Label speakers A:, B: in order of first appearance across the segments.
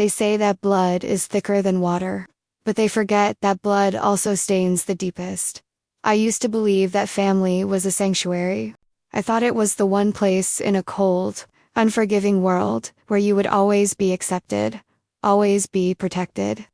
A: They say that blood is thicker than water, but they forget that blood also stains the deepest. I used to believe that family was a sanctuary. I thought it was the one place in a cold, unforgiving world where you would always be accepted, always be protected,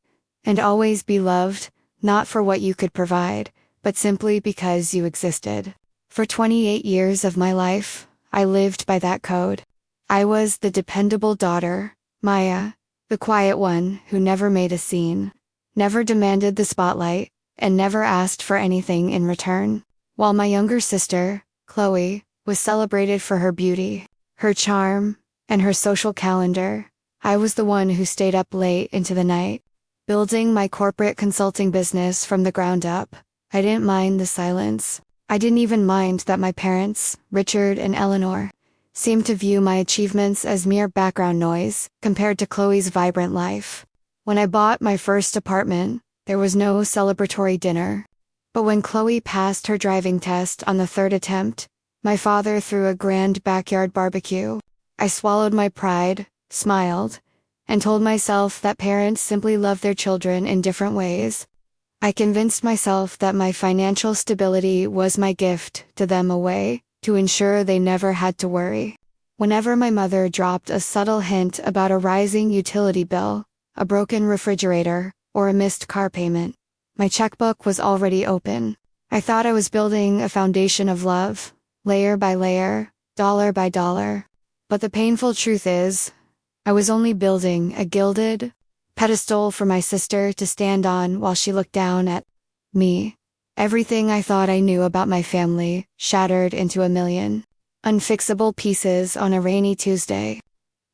A: and always be loved, not for what you could provide, but simply because you existed. For 28 years of my life, I lived by that code. I was the dependable daughter, Maya, the quiet one who never made a scene, never demanded the spotlight, and never asked for anything in return. While my younger sister, Chloe, was celebrated for her beauty, her charm, and her social calendar, I was the one who stayed up late into the night, building my corporate consulting business from the ground up. I didn't mind the silence. I didn't even mind that my parents, Richard and Eleanor, seemed to view my achievements as mere background noise compared to Chloe's vibrant life. When I bought my first apartment, there was no celebratory dinner. But when Chloe passed her driving test on the third attempt, my father threw a grand backyard barbecue. I swallowed my pride, smiled, and told myself that parents simply love their children in different ways. I convinced myself that my financial stability was my gift to them, a way to ensure they never had to worry. Whenever my mother dropped a subtle hint about a rising utility bill, a broken refrigerator, or a missed car payment, my checkbook was already open. I thought I was building a foundation of love, layer by layer, dollar by dollar. But the painful truth is, I was only building a gilded pedestal for my sister to stand on while she looked down at me. Everything I thought I knew about my family shattered into a million unfixable pieces on a rainy Tuesday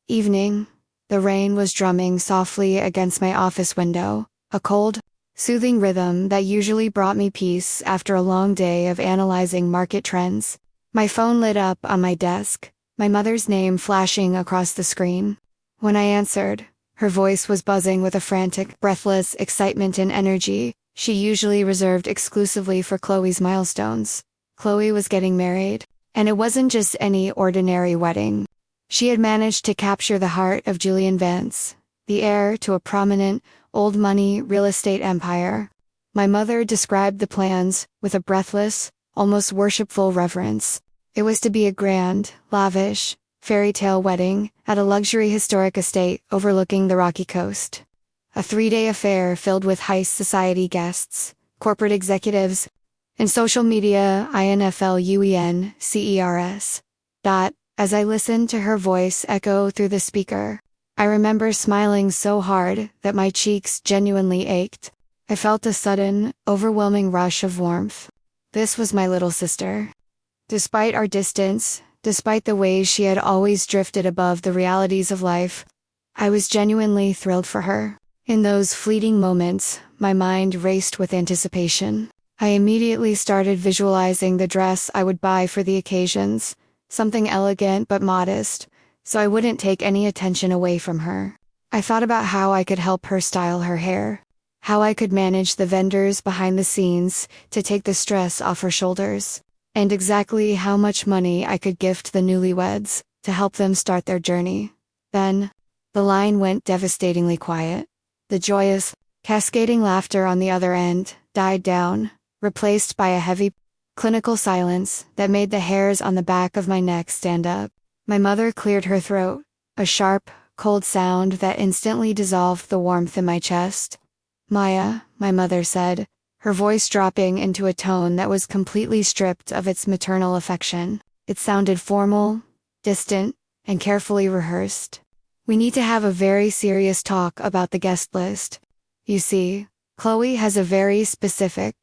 A: evening. The rain was drumming softly against my office window, a cold, soothing rhythm that usually brought me peace after a long day of analyzing market trends. My phone lit up on my desk, my mother's name flashing across the screen. When I answered, her voice was buzzing with a frantic, breathless excitement and energy she usually reserved exclusively for Chloe's milestones. Chloe was getting married, and it wasn't just any ordinary wedding. She had managed to capture the heart of Julian Vance, the heir to a prominent, old-money real estate empire. My mother described the plans with a breathless, almost worshipful reverence. It was to be a grand, lavish, fairy tale wedding at a luxury historic estate overlooking the Rocky Coast. A 3-day affair filled with high society guests, corporate executives, and social media influencers. As I listened to her voice echo through the speaker, I remember smiling so hard that my cheeks genuinely ached. I felt a sudden, overwhelming rush of warmth. This was my little sister. Despite our distance, despite the ways she had always drifted above the realities of life, I was genuinely thrilled for her. In those fleeting moments, my mind raced with anticipation. I immediately started visualizing the dress I would buy for the occasions, something elegant but modest, so I wouldn't take any attention away from her. I thought about how I could help her style her hair, how I could manage the vendors behind the scenes to take the stress off her shoulders, and exactly how much money I could gift the newlyweds to help them start their journey. Then, the line went devastatingly quiet. The joyous, cascading laughter on the other end died down, replaced by a heavy, clinical silence that made the hairs on the back of my neck stand up. My mother cleared her throat, a sharp, cold sound that instantly dissolved the warmth in my chest. "Maya," my mother said, her voice dropping into a tone that was completely stripped of its maternal affection. It sounded formal, distant, and carefully rehearsed. "We need to have a very serious talk about the guest list. You see, Chloe has a very specific,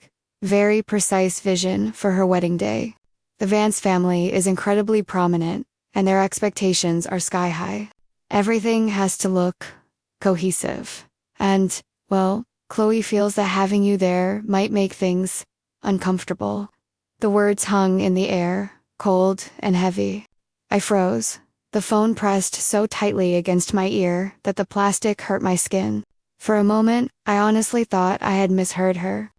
A: very precise vision for her wedding day. The Vance family is incredibly prominent, and their expectations are sky high. Everything has to look cohesive. And, well, Chloe feels that having you there might make things uncomfortable." The words hung in the air, cold and heavy. I froze. The phone pressed so tightly against my ear that the plastic hurt my skin. For a moment, I honestly thought I had misheard her.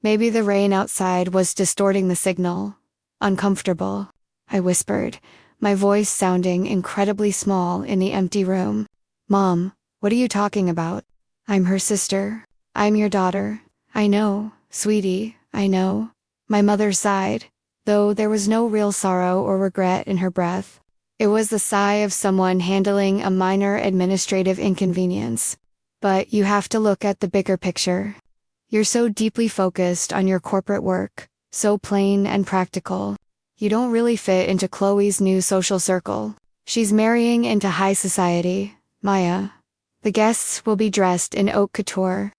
A: Maybe the rain outside was distorting the signal. "Uncomfortable," I whispered, my voice sounding incredibly small in the empty room. "Mom, What are you talking about? I'm her sister. I'm your daughter. I know, sweetie, I know. My mother sighed, though there was no real sorrow or regret in her breath. It was the sigh of someone handling a minor administrative inconvenience. But you have to look at the bigger picture. You're so deeply focused on your corporate work, so plain and practical. You don't really fit into Chloe's new social circle. She's marrying into high society, Maya. The guests will be dressed in haute couture.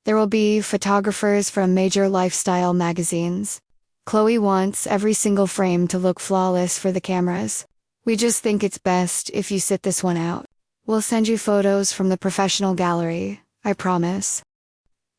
A: There will be photographers from major lifestyle magazines. Chloe wants every single frame to look flawless for the cameras. We just think it's best if you sit this one out. We'll send you photos from the professional gallery, I promise.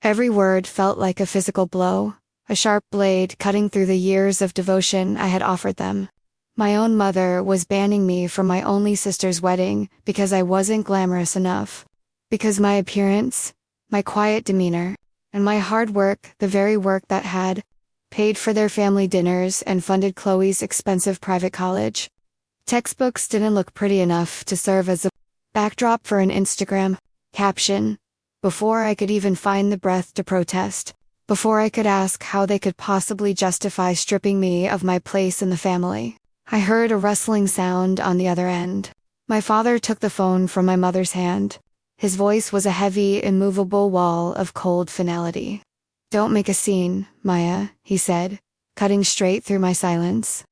A: Every word felt like a physical blow, a sharp blade cutting through the years of devotion I had offered them. My own mother was banning me from my only sister's wedding because I wasn't glamorous enough. Because my appearance, my quiet demeanor, and my hard work, the very work that had paid for their family dinners and funded Chloe's expensive private college. Textbooks didn't look pretty enough to serve as a backdrop for an Instagram caption. Before I could even find the breath to protest, before I could ask how they could possibly justify stripping me of my place in the family, I heard a rustling sound on the other end. My father took the phone from my mother's hand. His voice was a heavy, immovable wall of cold finality. "Don't make a scene, Maya," he said, cutting straight through my silence.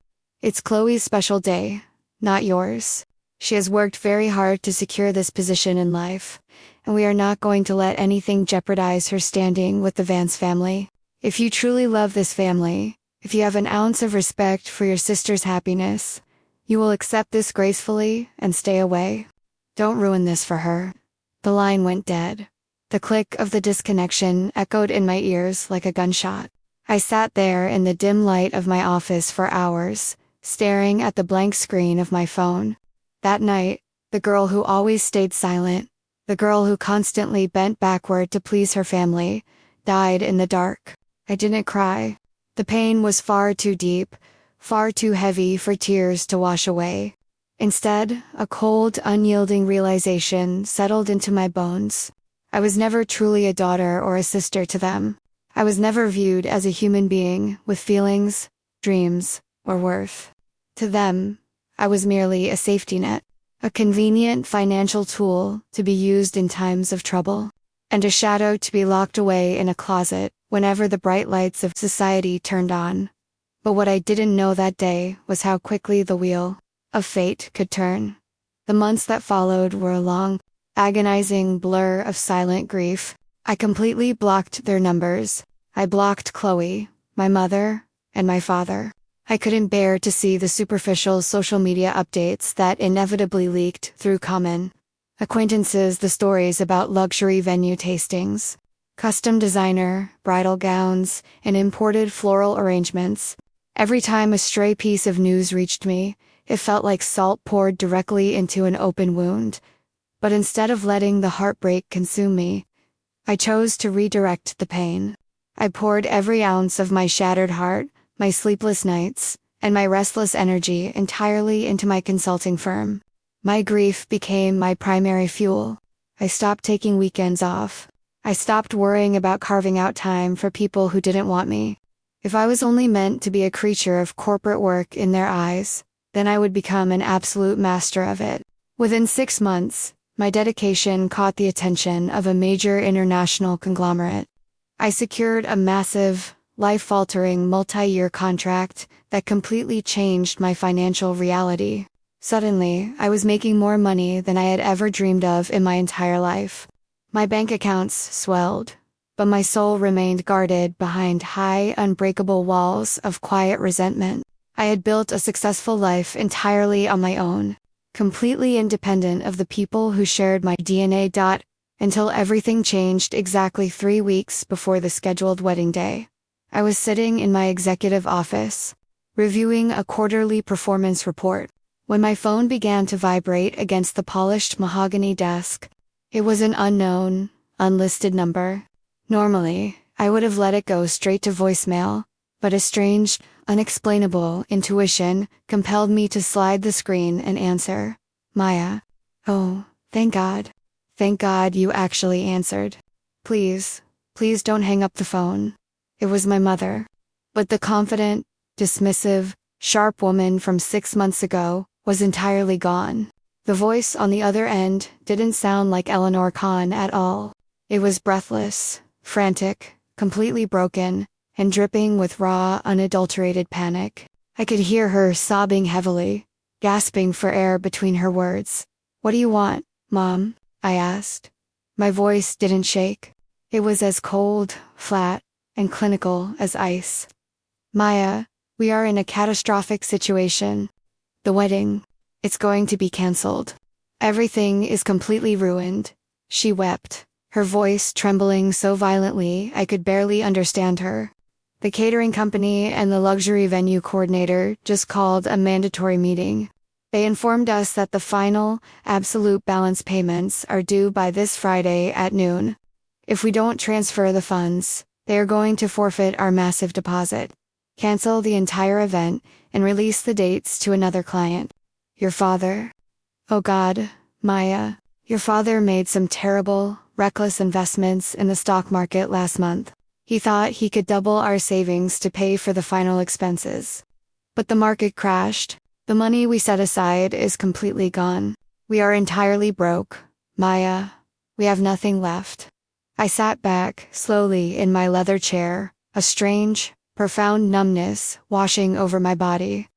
A: "It's Chloe's special day, not yours. She has worked very hard to secure this position in life, and we are not going to let anything jeopardize her standing with the Vance family. If you truly love this family, if you have an ounce of respect for your sister's happiness, you will accept this gracefully and stay away. Don't ruin this for her." The line went dead. The click of the disconnection echoed in my ears like a gunshot. I sat there in the dim light of my office for hours, staring at the blank screen of my phone. That night, the girl who always stayed silent, the girl who constantly bent backward to please her family, died in the dark. I didn't cry. The pain was far too deep, far too heavy for tears to wash away. Instead, a cold, unyielding realization settled into my bones. I was never truly a daughter or a sister to them. I was never viewed as a human being with feelings, dreams, or worth. To them, I was merely a safety net, a convenient financial tool to be used in times of trouble, and a shadow to be locked away in a closet whenever the bright lights of society turned on. But what I didn't know that day was how quickly the wheel of fate could turn. The months that followed were a long, agonizing blur of silent grief. I completely blocked their numbers. I blocked Chloe, my mother, and my father. I couldn't bear to see the superficial social media updates that inevitably leaked through common acquaintances, the stories about luxury venue tastings, custom designer, bridal gowns, and imported floral arrangements. Every time a stray piece of news reached me, it felt like salt poured directly into an open wound. But instead of letting the heartbreak consume me, I chose to redirect the pain. I poured every ounce of my shattered heart, my sleepless nights, and my restless energy entirely into my consulting firm. My grief became my primary fuel. I stopped taking weekends off. I stopped worrying about carving out time for people who didn't want me. If I was only meant to be a creature of corporate work in their eyes, then I would become an absolute master of it. Within 6 months, my dedication caught the attention of a major international conglomerate. I secured a massive, life-altering multi-year contract that completely changed my financial reality. Suddenly, I was making more money than I had ever dreamed of in my entire life. My bank accounts swelled, but my soul remained guarded behind high, unbreakable walls of quiet resentment. I had built a successful life entirely on my own, completely independent of the people who shared my DNA. Until everything changed exactly 3 weeks before the scheduled wedding day. I was sitting in my executive office, reviewing a quarterly performance report, when my phone began to vibrate against the polished mahogany desk. It was an unknown, unlisted number. Normally, I would have let it go straight to voicemail, but a strange, unexplainable intuition compelled me to slide the screen and answer. "Maya." "Oh, thank God." Thank God you actually answered. Please, please don't hang up the phone. It was my mother. But the confident, dismissive, sharp woman from 6 months ago was entirely gone. The voice on the other end didn't sound like Eleanor Kahn at all. It was breathless, frantic, completely broken, and dripping with raw, unadulterated panic. I could hear her sobbing heavily, gasping for air between her words. "What do you want, Mom?" I asked. My voice didn't shake. It was as cold, flat, and clinical as ice. "Maya, we are in a catastrophic situation. The wedding, it's going to be canceled. Everything is completely ruined." She wept, her voice trembling so violently I could barely understand her. The catering company and the luxury venue coordinator just called a mandatory meeting. They informed us that the final, absolute balance payments are due by this Friday at noon. If we don't transfer the funds, they are going to forfeit our massive deposit, cancel the entire event, and release the dates to another client. Your father. Oh God, Maya, your father made some terrible, reckless investments in the stock market last month. He thought he could double our savings to pay for the final expenses. But the market crashed. The money we set aside is completely gone. We are entirely broke, Maya. We have nothing left. I sat back, slowly, in my leather chair, a strange, profound numbness washing over my body.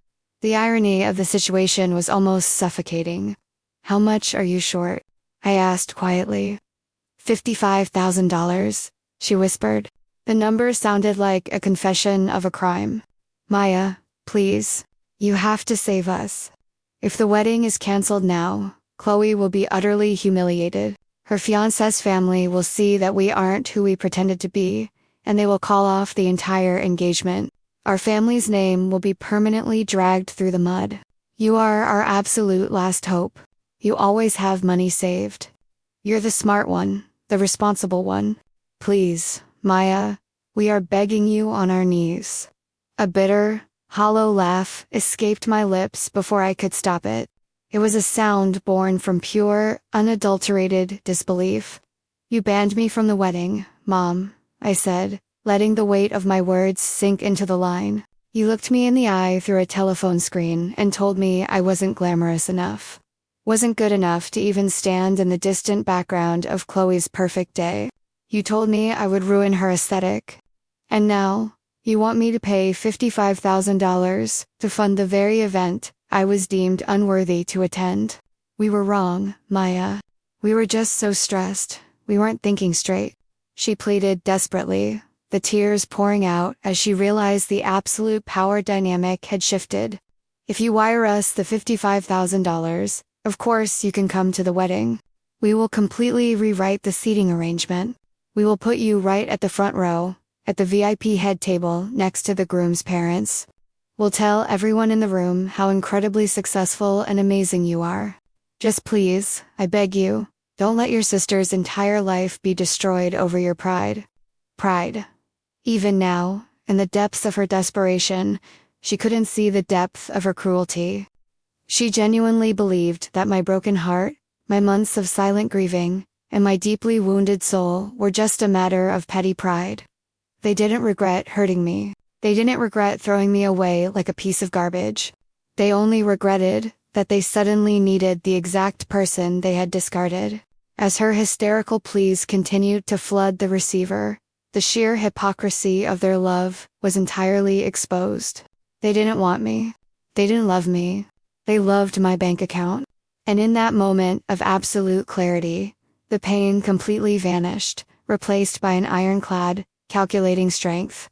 A: The irony of the situation was almost suffocating. "How much are you short?" I asked quietly. $55,000, she whispered. The number sounded like a confession of a crime. "Maya, please. You have to save us. If the wedding is canceled now, Chloe will be utterly humiliated. Her fiancé's family will see that we aren't who we pretended to be, and they will call off the entire engagement. Our family's name will be permanently dragged through the mud. You are our absolute last hope. You always have money saved. You're the smart one, the responsible one. Please, Maya, we are begging you on our knees." A bitter, hollow laugh escaped my lips before I could stop it. It was a sound born from pure, unadulterated disbelief. "You banned me from the wedding, Mom," I said, letting the weight of my words sink into the line. "You looked me in the eye through a telephone screen and told me I wasn't glamorous enough. Wasn't good enough to even stand in the distant background of Chloe's perfect day. You told me I would ruin her aesthetic. And now, you want me to pay $55,000 to fund the very event I was deemed unworthy to attend. We were wrong, Maya. We were just so stressed. We weren't thinking straight." She pleaded desperately, the tears pouring out as she realized the absolute power dynamic had shifted. "If you wire us the $55,000, of course you can come to the wedding. We will completely rewrite the seating arrangement. We will put you right at the front row, at the VIP head table next to the groom's parents. We'll tell everyone in the room how incredibly successful and amazing you are. Just please, I beg you, don't let your sister's entire life be destroyed over your pride." Pride. Even now, in the depths of her desperation, she couldn't see the depth of her cruelty. She genuinely believed that my broken heart, my months of silent grieving, and my deeply wounded soul were just a matter of petty pride. They didn't regret hurting me. They didn't regret throwing me away like a piece of garbage. They only regretted that they suddenly needed the exact person they had discarded. As her hysterical pleas continued to flood the receiver, the sheer hypocrisy of their love was entirely exposed. They didn't want me. They didn't love me. They loved my bank account. And in that moment of absolute clarity, the pain completely vanished, replaced by an ironclad, calculating strength.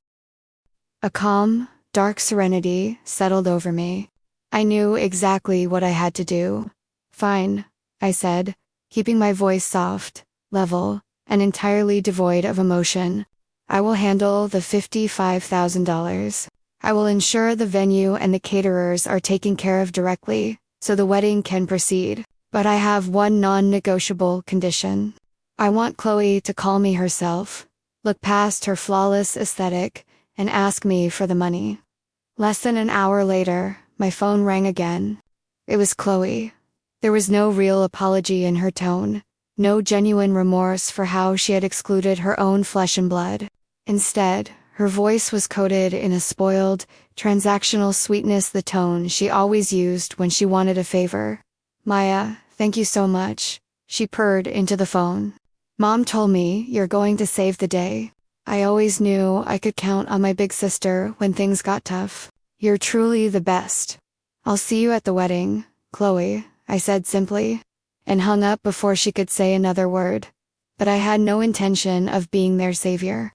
A: A calm, dark serenity settled over me. I knew exactly what I had to do. "Fine," I said, keeping my voice soft, level, and entirely devoid of emotion. "I will handle the $55,000. I will ensure the venue and the caterers are taken care of directly, so the wedding can proceed. But I have one non-negotiable condition. I want Chloe to call me herself, look past her flawless aesthetic, and ask me for the money." Less than an hour later, my phone rang again. It was Chloe. There was no real apology in her tone, no genuine remorse for how she had excluded her own flesh and blood. Instead, her voice was coated in a spoiled, transactional sweetness, the tone she always used when she wanted a favor. "Maya, thank you so much," she purred into the phone. "Mom told me you're going to save the day. I always knew I could count on my big sister when things got tough. You're truly the best. I'll see you at the wedding, Chloe," I said simply, and hung up before she could say another word. But I had no intention of being their savior.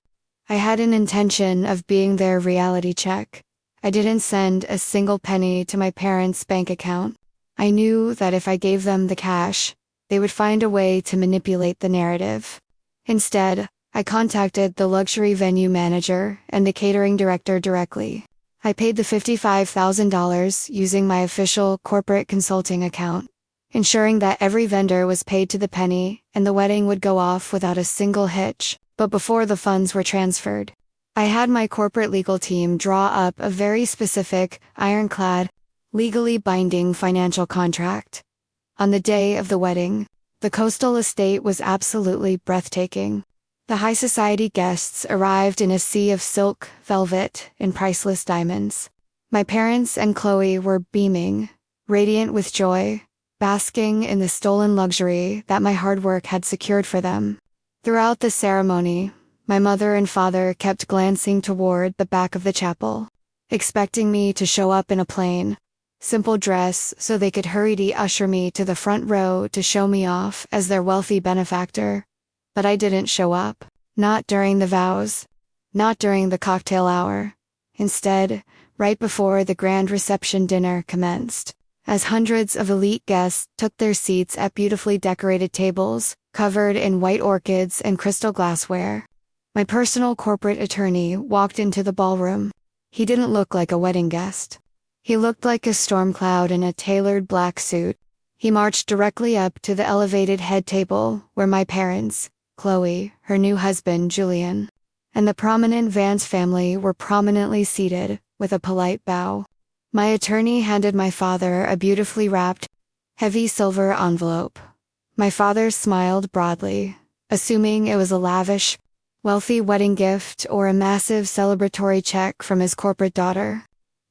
A: I had an intention of being their reality check. I didn't send a single penny to my parents' bank account. I knew that if I gave them the cash, they would find a way to manipulate the narrative. Instead, I contacted the luxury venue manager and the catering director directly. I paid the $55,000 using my official corporate consulting account, ensuring that every vendor was paid to the penny and the wedding would go off without a single hitch. But before the funds were transferred, I had my corporate legal team draw up a very specific, ironclad, legally binding financial contract. On the day of the wedding, the coastal estate was absolutely breathtaking. The high society guests arrived in a sea of silk, velvet, and priceless diamonds. My parents and Chloe were beaming, radiant with joy, basking in the stolen luxury that my hard work had secured for them. Throughout the ceremony, my mother and father kept glancing toward the back of the chapel, expecting me to show up in a plain, simple dress so they could hurriedly usher me to the front row to show me off as their wealthy benefactor. But I didn't show up. Not during the vows. Not during the cocktail hour. Instead, right before the grand reception dinner commenced, as hundreds of elite guests took their seats at beautifully decorated tables, covered in white orchids and crystal glassware, my personal corporate attorney walked into the ballroom. He didn't look like a wedding guest. He looked like a storm cloud in a tailored black suit. He marched directly up to the elevated head table where my parents, Chloe, her new husband Julian, and the prominent Vance family were prominently seated, with a polite bow. My attorney handed my father a beautifully wrapped, heavy silver envelope. My father smiled broadly, assuming it was a lavish, wealthy wedding gift or a massive celebratory check from his corporate daughter.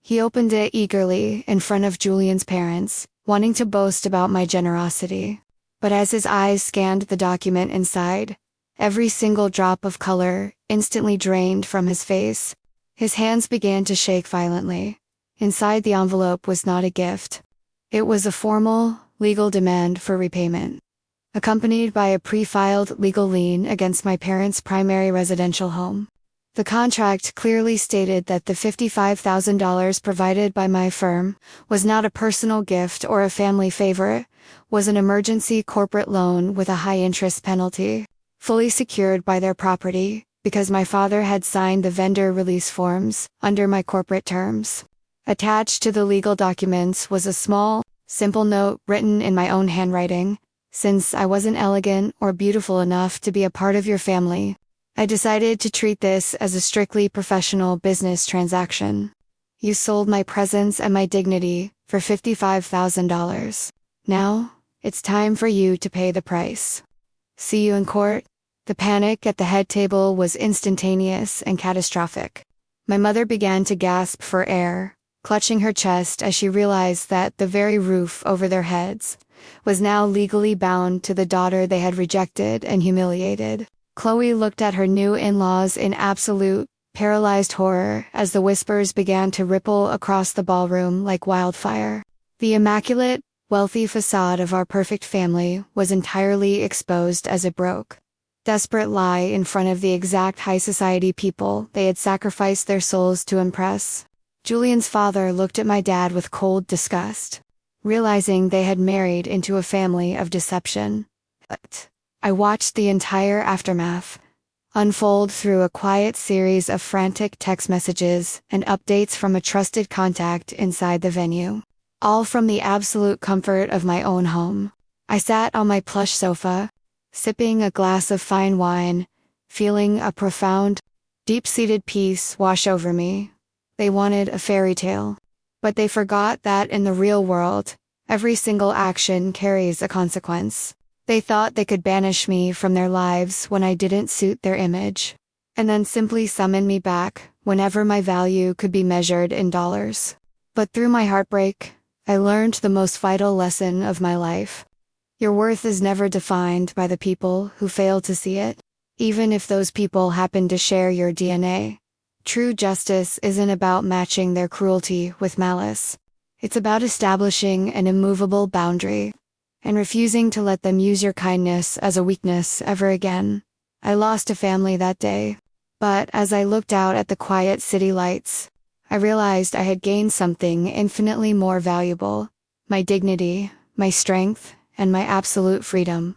A: He opened it eagerly in front of Julian's parents, wanting to boast about my generosity. But as his eyes scanned the document inside, every single drop of color instantly drained from his face. His hands began to shake violently. Inside the envelope was not a gift. It was a formal, legal demand for repayment, accompanied by a pre-filed legal lien against my parents' primary residential home. The contract clearly stated that the $55,000 provided by my firm was not a personal gift or a family favor, was an emergency corporate loan with a high-interest penalty, fully secured by their property, because my father had signed the vendor release forms under my corporate terms. Attached to the legal documents was a small, simple note written in my own handwriting. "Since I wasn't elegant or beautiful enough to be a part of your family, I decided to treat this as a strictly professional business transaction. You sold my presence and my dignity for $55,000. Now, it's time for you to pay the price. See you in court." The panic at the head table was instantaneous and catastrophic. My mother began to gasp for air, clutching her chest as she realized that the very roof over their heads was now legally bound to the daughter they had rejected and humiliated. Chloe looked at her new in-laws in absolute, paralyzed horror as the whispers began to ripple across the ballroom like wildfire. The immaculate, wealthy facade of our perfect family was entirely exposed as it broke. Desperate lie in front of the exact high society people they had sacrificed their souls to impress. Julian's father looked at my dad with cold disgust, realizing they had married into a family of deception. But I watched the entire aftermath unfold through a quiet series of frantic text messages and updates from a trusted contact inside the venue, all from the absolute comfort of my own home. I sat on my plush sofa, sipping a glass of fine wine, feeling a profound, deep-seated peace wash over me. They wanted a fairy tale, but they forgot that in the real world, every single action carries a consequence. They thought they could banish me from their lives when I didn't suit their image, and then simply summon me back whenever my value could be measured in dollars. But through my heartbreak, I learned the most vital lesson of my life. Your worth is never defined by the people who fail to see it, even if those people happen to share your DNA. True justice isn't about matching their cruelty with malice. It's about establishing an immovable boundary and refusing to let them use your kindness as a weakness ever again. I lost a family that day, but as I looked out at the quiet city lights, I realized I had gained something infinitely more valuable: my dignity, my strength, and my absolute freedom.